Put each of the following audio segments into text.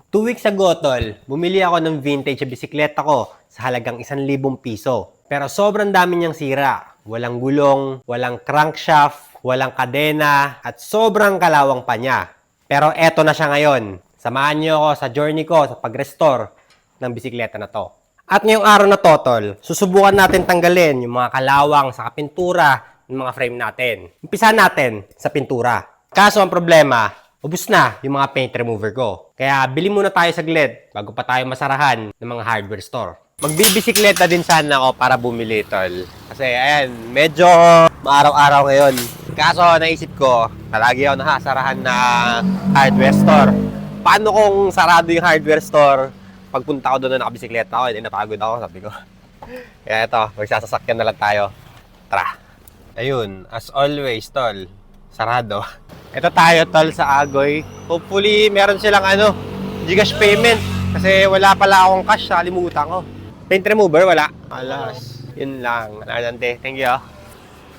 2 weeks ago, tol, bumili ako ng vintage bisikleta ko sa halagang 1,000 piso. Pero sobrang dami niyang sira. Walang gulong, walang crankshaft, walang kadena, at sobrang kalawang pa niya. Pero eto na siya ngayon. Samahan niyo ako sa journey ko sa pag-restore ng bisikleta na to. At ngayong araw na to, tol, susubukan natin tanggalin yung mga kalawang sa pintura ng mga frame natin. Umpisa natin sa pintura. Kaso ang problema, ubos na yung mga paint remover ko. Kaya bili muna tayo saglit bago pa tayo masarahan ng mga hardware store. Magbibisikleta din sana ako para bumili, tol. Kasi ayan, medyo maaraw-araw ngayon. Kaso naisip ko, palagi ako nakasarahan na hardware store. Paano kung sarado yung hardware store? Pagpunta ko doon na nakabisikleta ako, hindi napagod ako, sabi ko. Kaya ito, magsasasakyan na lang tayo. Tara. Ayun, as always, tol, sarado. Ito tayo, tol, sa Agoy. Hopefully, meron silang Gcash payment. Kasi wala pala akong cash, nakalimutan ko. Paint remover, wala. Alas, yun lang. Anante, thank you.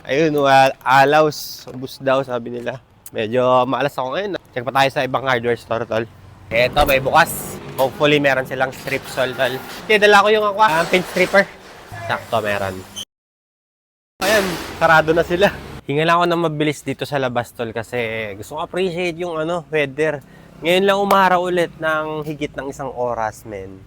Ayun, alaws, bus daw, sabi nila. Medyo maalas ako ngayon. Check pa tayo sa ibang hardware store, tol. Eto, may bukas. Hopefully, meron silang strip sol, tol. Dala ko yung paint stripper. Sakto, meron. Ayan, sarado na sila. Hinga lang ako na mabilis dito sa labas, tol, kasi gusto ko appreciate yung weather. Ngayon lang umaraw ulit ng higit ng 1 oras, men.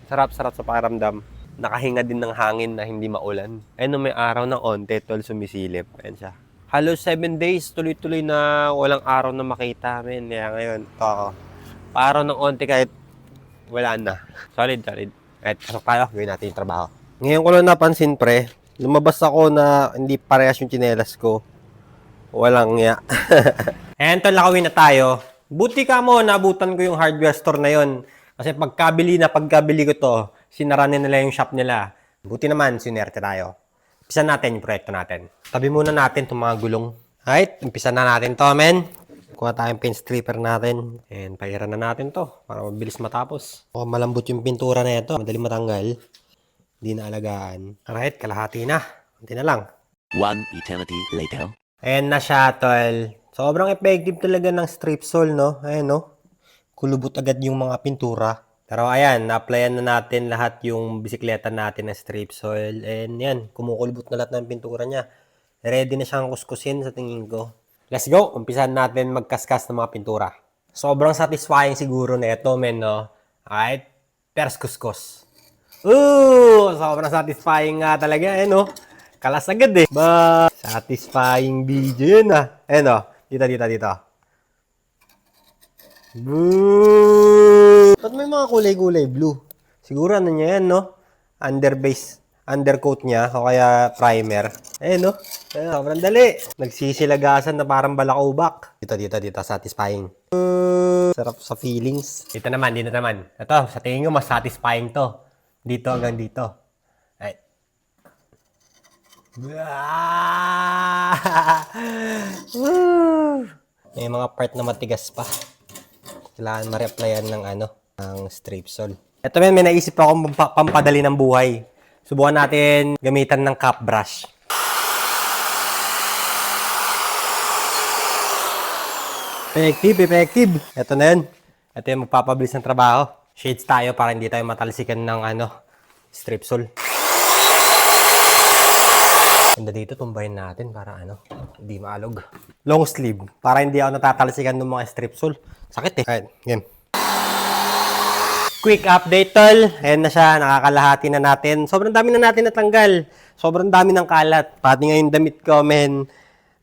Sarap-sarap sa pakiramdam. Nakahinga din ng hangin na hindi maulan. Ayun, may araw ng onte, tol, sumisilip. Ayan siya. Halos 7 days, tuloy-tuloy na walang araw na makita, men. Kaya ngayon, ito ako. Paaraw ng onte kahit wala na. Solid. Kahit pasok tayo, gawin natin yung trabaho. Ngayon ko lang napansin, pre, lumabas ako na hindi parehas yung tsinelas ko. Walang nga. Ayan, tol, nakawin na tayo. Buti ka mo, naabutan ko yung hardware store na yon. Kasi pagkabili ko to, sinara nila yung shop nila. Buti naman, sinerte tayo. Umpisa natin yung proyekto natin. Tabi muna natin itong mga gulong. Alright, umpisa na natin to, men. Kuha tayong paint stripper natin. And pairan na natin to para mabilis matapos. Malambot yung pintura na ito. Madali matanggal. Hindi na alagaan. Alright, kalahati na. Kunti na lang. 1 eternity later. Ayan na siya, tol. Sobrang effective talaga ng strip sol, no? Ayan, no? Kulubot agad yung mga pintura. Pero ayan, na-applyan na natin lahat yung bisikleta natin na strip sol. And yan, kumukulubot na lahat ng pintura niya. Ready na siyang kuskusin sa tingin ko. Let's go! Umpisahan natin magkaskas ng mga pintura. Sobrang satisfying siguro na ito, men, no? Alright? Pers kuskus. Sobrang satisfying nga talaga, eh, no? Kalas agad, eh. Satisfying video yun, ah. Eh, no? Dito. Boo! Ba't may mga kulay-kulay blue? Siguro ano niya yan, no? Undercoat niya, o kaya primer. Eh, no? Sobrang dali. Nagsisilagasan na parang balakubak. Dito. Satisfying. Sarap sa feelings. Dito naman. Ito, sa tingin ko, mas satisfying to. Dito hanggang dito. Right. May mga part na matigas pa. Kailangan ma-replyan ng ng strip sol. Ito may naisip ako pampadali ng buhay. Subukan natin gamitan ng cap brush. Effective. Ito na yun. Ito yung magpapabilis ng trabaho. Shades tayo para hindi tayo matalsikan ng strip sol. Ganda dito, tumbayin natin para hindi maalog. Long sleeve, para hindi ako natatalsikan ng mga strip sol. Sakit eh. Alright, yan. Quick update, tol. Ayan na siya, nakakalahati na natin. Sobrang dami na natin natanggal. Sobrang dami ng kalat. Pati nga yung damit ko, men,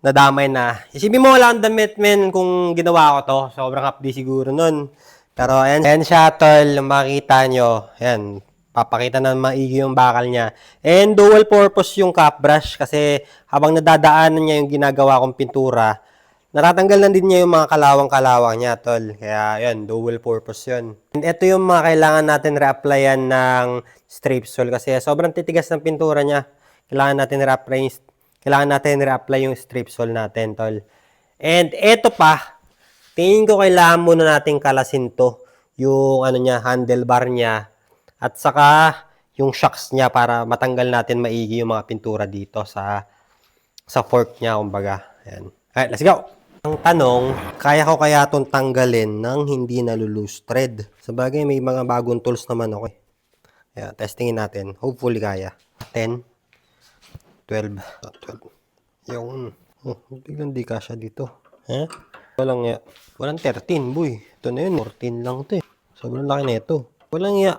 nadamay na. Isipin mo wala ang damit, men, kung ginawa ko to. Sobrang update siguro nun. Pero ayan siya, tol. Makikita nyo. Ayan. Papakita na maigi yung bakal niya. And dual purpose yung cap brush kasi habang nadadaanan niya yung ginagawa kong pintura, natatanggal na din niya yung mga kalawang-kalawang niya, tol. Kaya yun, dual purpose yun. And ito yung mga kailangan natin re-applyan ng strip sol kasi sobrang titigas ng pintura niya. Kailangan natin re-apply yung strip sol natin, tol. And ito pa, tingin ko kailangan muna natin kalasin to. Yung handlebar niya. At saka yung shocks niya para matanggal natin maigi yung mga pintura dito sa fork niya, kumbaga. Ayan. Alright, let's go! Ang tanong, kaya ko kaya itong tanggalin ng hindi nalulose thread? Sabagay, may mga bagong tools naman ako. Kaya, testingin natin. Hopefully kaya. 10, 12, 12. Yung, biglang di kasya dito. Walang 13, boy. Ito na yun, 14 lang ito eh. Sobrang laki na ito. Walang iya.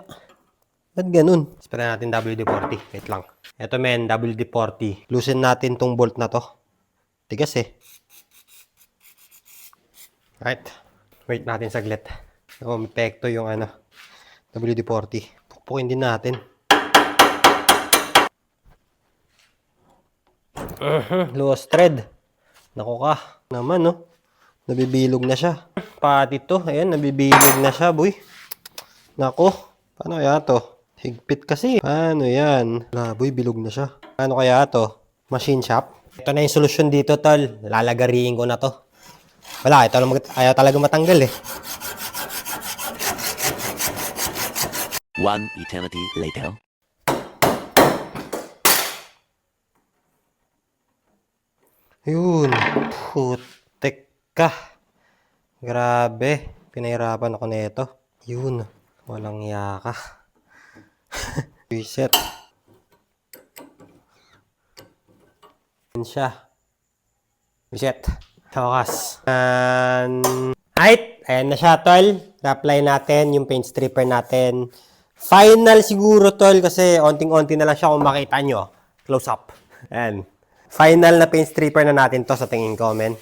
Ba't ganun? Espera natin WD-40. Wait lang. Ito men, WD-40. Loosen natin tong bolt na to. Tigas eh. Right. Wait natin saglit. May pekto yung WD-40. Pukpukin din natin. Loose thread. Naku ka. Naman, no? Nabibilog na siya. Pati to. Ayan, nabibilog na siya, boy. Naku. Paano kaya to? Higpit kasi. Paano yan? Wala, boy. Bilog na siya. Paano kaya to? Machine shop? Ito na yung solusyon dito, tol. Lalagariin ko na to. Wala, ayaw talaga matanggal eh. One eternity later. Yun. Putek ka. Grabe. Pinahirapan ako nito. Yun. Walang yaka. Reset. Yun siya. Reset. Tawakas. Right. Ayan na siya, tol. Na-apply natin yung paint stripper natin. Final siguro, tol, kasi onting-onti na lang siya kung makita nyo. Close up. Ayan. Final na paint stripper na natin to sa tingin ko, men.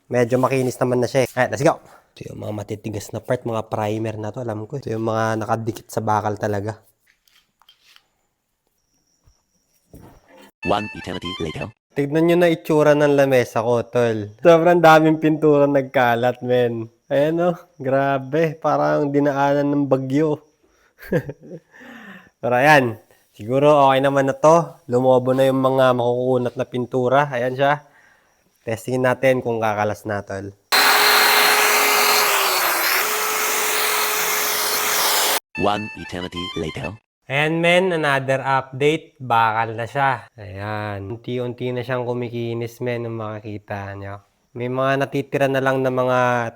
Medyo makinis naman na siya. Alright, let's go. Ito yung mga matitigas na part, mga primer na to, alam ko. Ito yung mga nakadikit sa bakal talaga. One eternity later. Tignan nyo na itsura ng lamesa ko, tol. Sobrang daming pintura nagkalat, men. Ayan o, grabe. Parang dinaanan ng bagyo. Pero ayan, siguro okay naman na to. Lumobo na yung mga makukunat na pintura. Ayan siya. Testingin natin kung kakalas na, tol. One eternity later. Ayan, men, another update. Bakal na siya. Ayan. Unti-unti na siyang kumikinis, men, kung makikita nyo. May mga natitira na lang na mga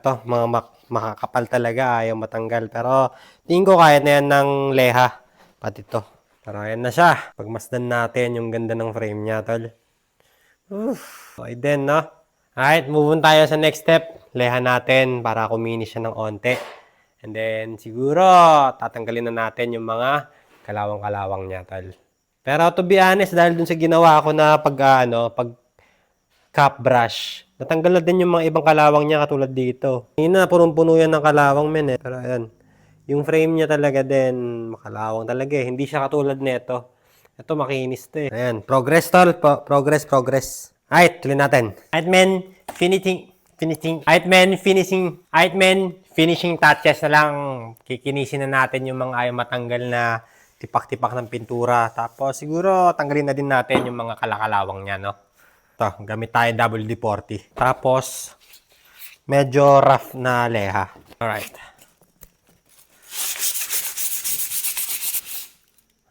makakapal talaga. Ayaw matanggal. Pero tingin ko kaya na yan ng leha. Pati to. Pero ayan na siya. Pagmasdan natin yung ganda ng frame niya, tol. Okay din, no? Alright, move on tayo sa next step. Leha natin para kuminis siya ng onte. And then, siguro, tatanggalin na natin yung mga kalawang-kalawang niya, tol. Pero to be honest, dahil dun sa ginawa ko na pag cap brush, natanggal na din yung mga ibang kalawang niya katulad dito. Hindi na, punong-puno yan ng kalawang, men eh. Pero ayan, yung frame niya talaga din, makalawang talaga eh. Hindi siya katulad nito. Ito, makinis to eh. Ayan, progress, tol. Progress. Alright, tuloy natin. Alright, men, finishing touches na lang. Kikinisin na natin yung mga ayaw matanggal na tipak-tipak ng pintura. Tapos siguro tanggalin na din natin yung mga kalakalawang niya, no? Ito, gamit tayo WD-40. Tapos medyo rough na leha. Alright.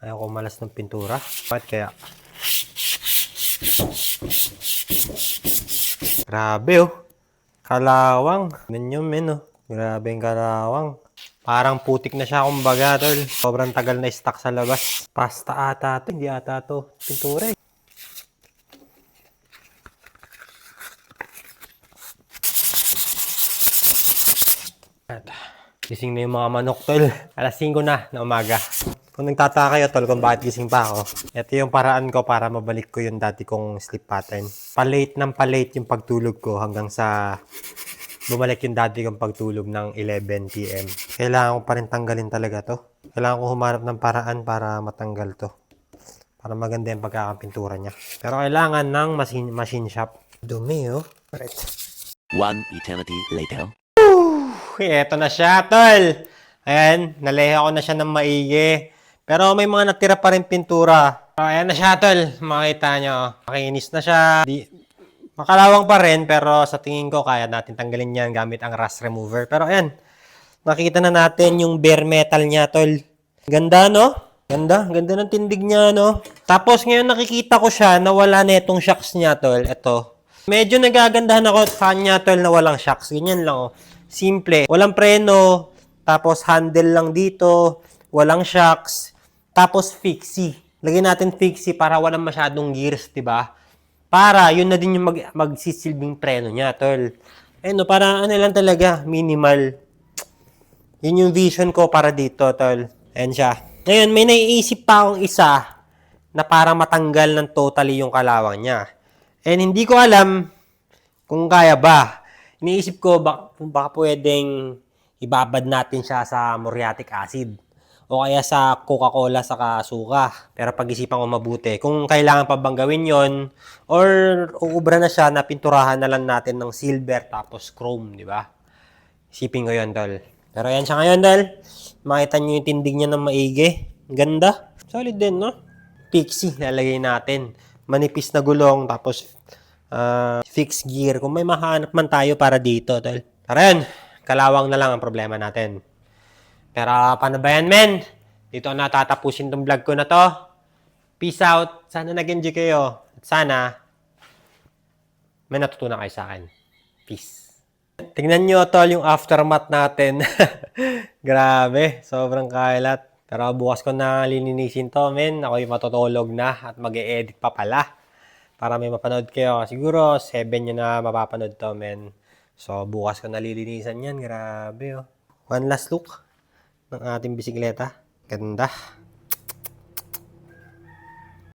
Ayaw ko malas ng pintura. Bakit kaya? Grabe oh. Kalawang. Ganyan men oh. Grabe yung kalawang. Parang putik na siya kumbaga, tol. Sobrang tagal na stock sa labas. Pasta ata to. Hindi ata to pintura eh. At, gising na yung mga manok, tol. Alas 5 na umaga. Kung nagtataka kayo, tol, kung bakit gising pa ako, ito yung paraan ko para mabalik ko yung dati kong sleep pattern. Palate ng palate yung pagtulog ko hanggang sa bumalik yung dati kong pagtulog ng 11 p.m. Kailangan ko pa rin tanggalin talaga to. Kailangan ko humanap ng paraan para matanggal to. Para maganda yung pagkakapintura niya. Pero kailangan ng machine shop. Dumi, oh. Right. One eternity later. Eto na siya, tol. Ayan, naleha ko na siya ng maigi. Pero may mga natira pa rin pintura. So, ayan na siya, tol. Makita nyo. Makinis na siya. Makalawang pa rin, pero sa tingin ko, kaya natin tanggalin yan gamit ang rust remover. Pero ayan, nakita na natin yung bare metal niya, tol. Ganda, no? Ganda ng tindig niya, no? Tapos ngayon nakikita ko siya na wala na itong shocks niya, tol. Ito. Medyo nagagandahan ako sa kanya, tol, na walang shocks. Ganyan lang, oh. Simple. Walang preno, tapos handle lang dito, walang shocks, tapos fixie. Lagyan natin fixie para walang masyadong gears, di ba? Para, yun na din yung magsisilbing preno niya, tol. Ano, para ano lang talaga, minimal. Yun yung vision ko para dito, tol. Ayan siya. Ngayon, may naiisip pa akong isa na para matanggal ng totally yung kalawang niya. And hindi ko alam kung kaya ba. Iniisip ko baka pwedeng ibabad natin siya sa muriatic acid o kaya sa Coca-Cola saka suka. Pero pag-isipan ko mabuti kung kailangan pa bang gawin yon or uubra na siya na pinturahan na lang natin ng silver tapos chrome, di ba? Isipin ko yon, tol. Pero yan siya ngayon, tol. Makita nyo yung tindig niya ng maigi. Ganda. Solid din, no? Pixie, lalagay natin. Manipis na gulong, tapos fixed gear. Kung may mahanap man tayo para dito, tol. Tara yan. Kalawang na lang ang problema natin. Pero paano ba yan, men? Dito na tatapusin tong vlog ko na to. Peace out. Sana nag-enjoy kayo. At sana may natutunan kayo sa akin. Peace. Tingnan nyo, tol, yung aftermath natin. Grabe, sobrang kalat. Pero bukas ko na lininisin to, men. Ako'y matutulog na at mag-e-edit pa pala. Para may mapanood kayo. Siguro, 7 nyo na mapapanood to, men. So, bukas ko na lilinisan yan. Grabe, oh. One last look ng ating bisikleta. Ganda.